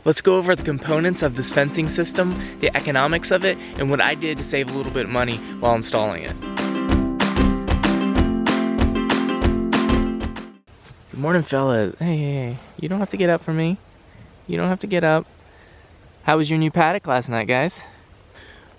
Let's go over the components of this fencing system, the economics of it, and what I did to save a little bit of money while installing it. Good morning, fellas. Hey, you don't have to get up for me. You don't have to get up. How was your new paddock last night, guys?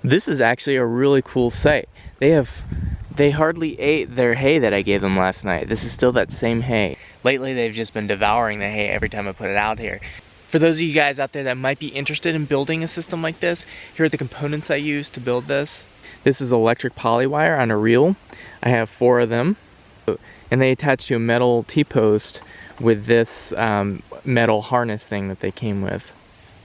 This is actually a really cool site. They hardly ate their hay that I gave them last night. This is still that same hay. Lately, they've just been devouring the hay every time I put it out here. For those of you guys out there that might be interested in building a system like this, here are the components I used to build this. This is electric poly wire on a reel. I have 4 of them. And they attach to a metal T-post with this metal harness thing that they came with.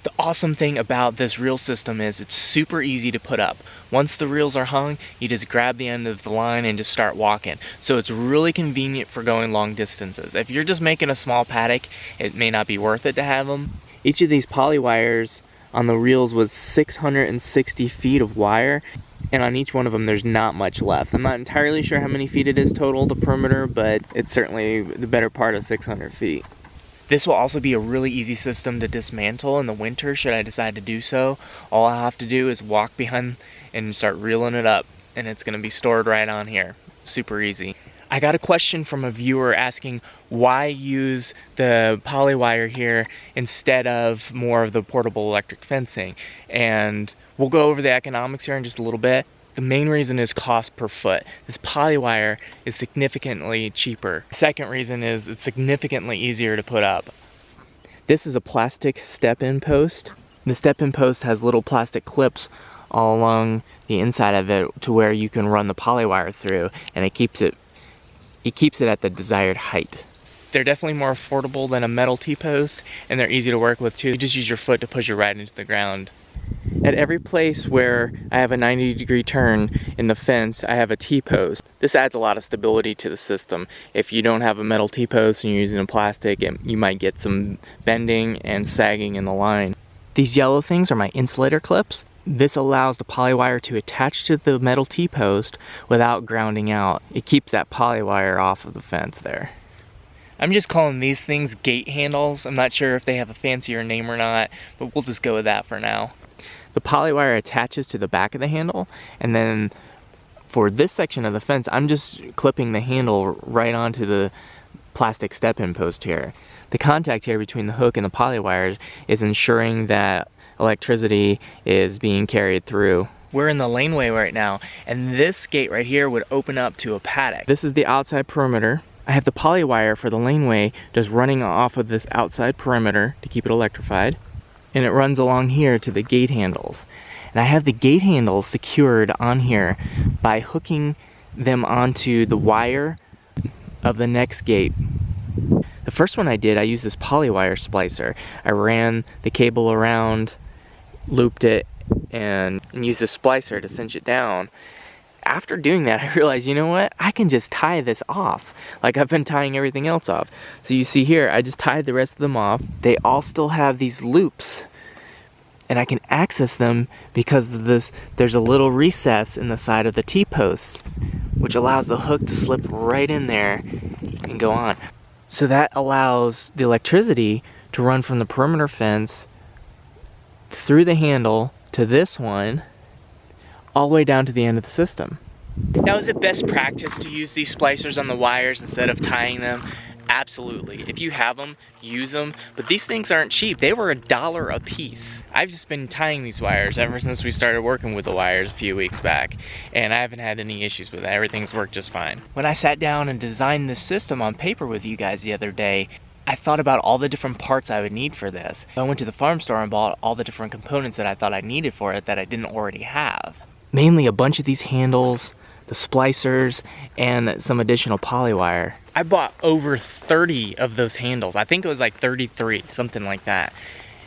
The awesome thing about this reel system is it's super easy to put up. Once the reels are hung, you just grab the end of the line and just start walking. So it's really convenient for going long distances. If you're just making a small paddock, it may not be worth it to have them. Each of these poly wires on the reels was 660 feet of wire, and on each one of them there's not much left. I'm not entirely sure how many feet it is total, the perimeter, but it's certainly the better part of 600 feet. This will also be a really easy system to dismantle in the winter should I decide to do so. All I have to do is walk behind and start reeling it up, and it's going to be stored right on here. Super easy. I got a question from a viewer asking why use the poly wire here instead of more of the portable electric fencing, and we'll go over the economics here in just a little bit. The main reason is cost per foot. This poly wire is significantly cheaper. The second reason is it's significantly easier to put up. This is a plastic step-in post. The step-in post has little plastic clips all along the inside of it to where you can run the poly wire through, and it keeps it at the desired height. They're definitely more affordable than a metal T-post, and they're easy to work with too. You just use your foot to push it right into the ground. At every place where I have a 90-degree turn in the fence, I have a T-post. This adds a lot of stability to the system. If you don't have a metal T-post and you're using a plastic, you might get some bending and sagging in the line. These yellow things are my insulator clips. This allows the poly wire to attach to the metal T-post without grounding out. It keeps that poly wire off of the fence there. I'm just calling these things gate handles. I'm not sure if they have a fancier name or not, but we'll just go with that for now. The poly wire attaches to the back of the handle, and then for this section of the fence, I'm just clipping the handle right onto the plastic step-in post here. The contact here between the hook and the poly wires is ensuring that electricity is being carried through. We're in the laneway right now, and this gate right here would open up to a paddock. This is the outside perimeter. I have the poly wire for the laneway just running off of this outside perimeter to keep it electrified. And it runs along here to the gate handles. And I have the gate handles secured on here by hooking them onto the wire of the next gate. The first one I did, I used this poly wire splicer. I ran the cable around, looped it, and used a splicer to cinch it down. After doing that, I realized, you know what? I can just tie this off like I've been tying everything else off. So you see here, I just tied the rest of them off. They all still have these loops, and I can access them because of this. There's a little recess in the side of the T-posts, which allows the hook to slip right in there and go on. So that allows the electricity to run from the perimeter fence through the handle to this one, all the way down to the end of the system. Now, is it best practice to use these splicers on the wires instead of tying them? Absolutely. If you have them, use them. But these things aren't cheap. They were $1 a piece. I've just been tying these wires ever since we started working with the wires a few weeks back, and I haven't had any issues with it. Everything's worked just fine. When I sat down and designed this system on paper with you guys the other day, I thought about all the different parts I would need for this. I went to the farm store and bought all the different components that I thought I needed for it that I didn't already have. Mainly a bunch of these handles, the splicers, and some additional poly wire. I bought over 30 of those handles. I think it was like 33, something like that.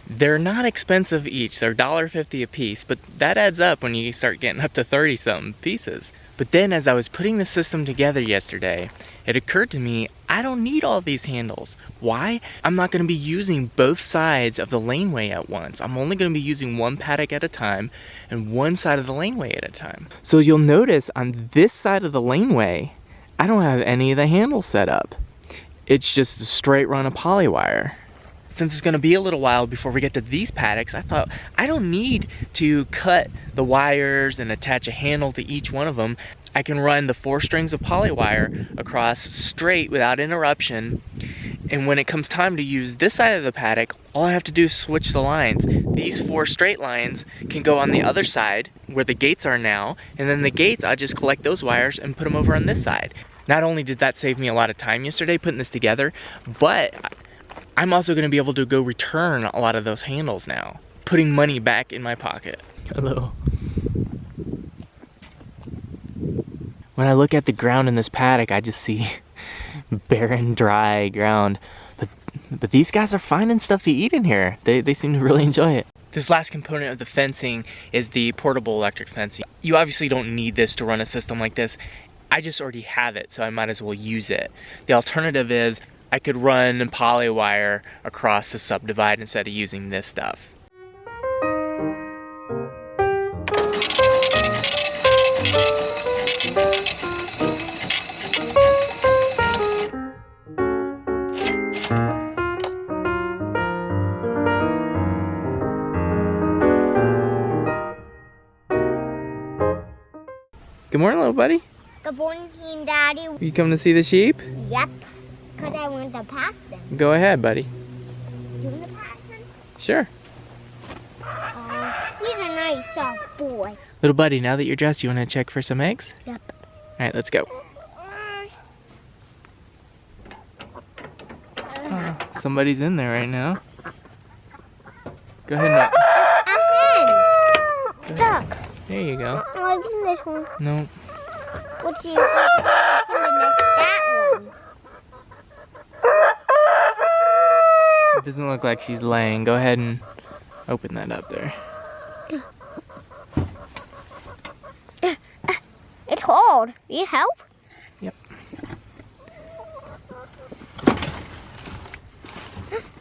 They're not expensive each. They're $1.50 a piece, but that adds up when you start getting up to 30-something pieces. But then as I was putting the system together yesterday, it occurred to me, I don't need all these handles. Why? I'm not going to be using both sides of the laneway at once. I'm only going to be using one paddock at a time and one side of the laneway at a time. So you'll notice on this side of the laneway, I don't have any of the handles set up. It's just a straight run of poly wire. since it's gonna be a little while before we get to these paddocks, I thought I don't need to cut the wires and attach a handle to each one of them. I can run the 4 strings of poly wire across straight without interruption. And when it comes time to use this side of the paddock, all I have to do is switch the lines. These 4 straight lines can go on the other side where the gates are now, and then the gates, I'll just collect those wires and put them over on this side. Not only did that save me a lot of time yesterday putting this together, but I'm also gonna be able to go return a lot of those handles now, putting money back in my pocket. Hello. When I look at the ground in this paddock, I just see barren, dry ground. But these guys are finding stuff to eat in here. They seem to really enjoy it. This last component of the fencing is the portable electric fencing. You obviously don't need this to run a system like this. I just already have it, so I might as well use it. The alternative is I could run poly wire across the subdivide instead of using this stuff. Good morning, little buddy. Good morning, Daddy. You coming to see the sheep? Yep, because I want to pack them. Go ahead, buddy. You want to pack them? Sure. He's a nice soft boy. Little buddy, now that you're dressed, you want to check for some eggs? Yep. All right, let's go. Oh, somebody's in there right now. Go ahead and... Duck. There you go. I've seen this one. No. What's that one? It doesn't look like she's laying. Go ahead and open that up there. It's cold. Will you help? Yep.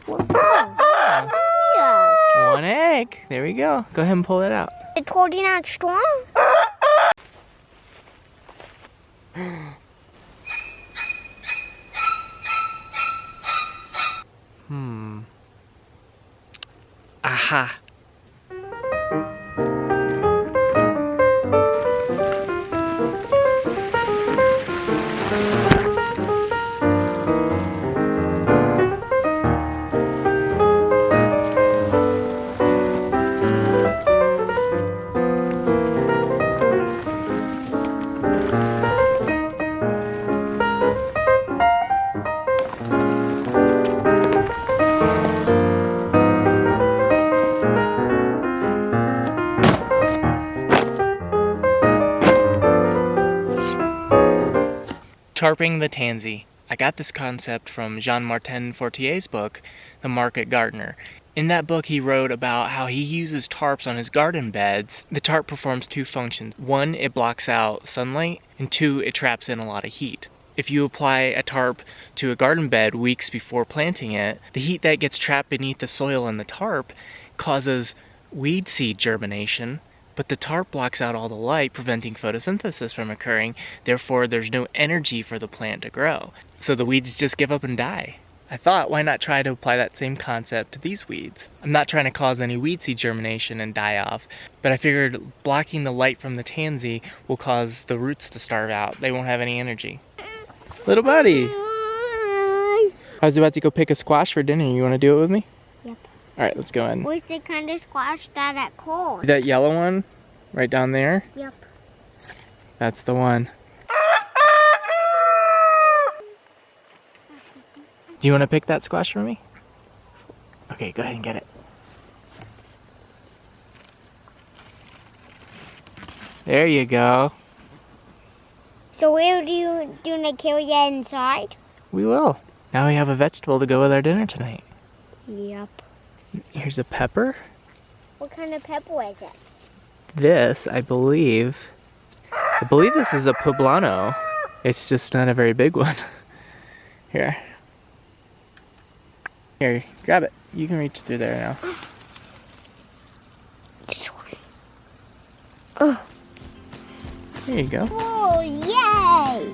Yeah. One egg. There we go. Go ahead and pull it out. It's holding out strong. Aha. Tarping the tansy. I got this concept from Jean-Martin Fortier's book, The Market Gardener. In that book, he wrote about how he uses tarps on his garden beds. The tarp performs 2 functions. 1, it blocks out sunlight, and 2, it traps in a lot of heat. If you apply a tarp to a garden bed weeks before planting it, the heat that gets trapped beneath the soil in the tarp causes weed seed germination, but the tarp blocks out all the light, preventing photosynthesis from occurring. Therefore, there's no energy for the plant to grow. So the weeds just give up and die. I thought, why not try to apply that same concept to these weeds? I'm not trying to cause any weed seed germination and die off, but I figured blocking the light from the tansy will cause the roots to starve out. They won't have any energy. Little buddy! I was about to go pick a squash for dinner. You want to do it with me? Yep. Alright, let's go in. Where's the kind of squash that at cold? That yellow one? Right down there? Yep. That's the one. Do you want to pick that squash for me? Okay, go ahead and get it. There you go. So where do you want to kill you inside? We will. Now we have a vegetable to go with our dinner tonight. Yep. Here's a pepper. What kind of pepper is it? This, I believe this is a poblano. It's just not a very big one. Here. Here, grab it. You can reach through there now. Oh. There you go. Oh, yay!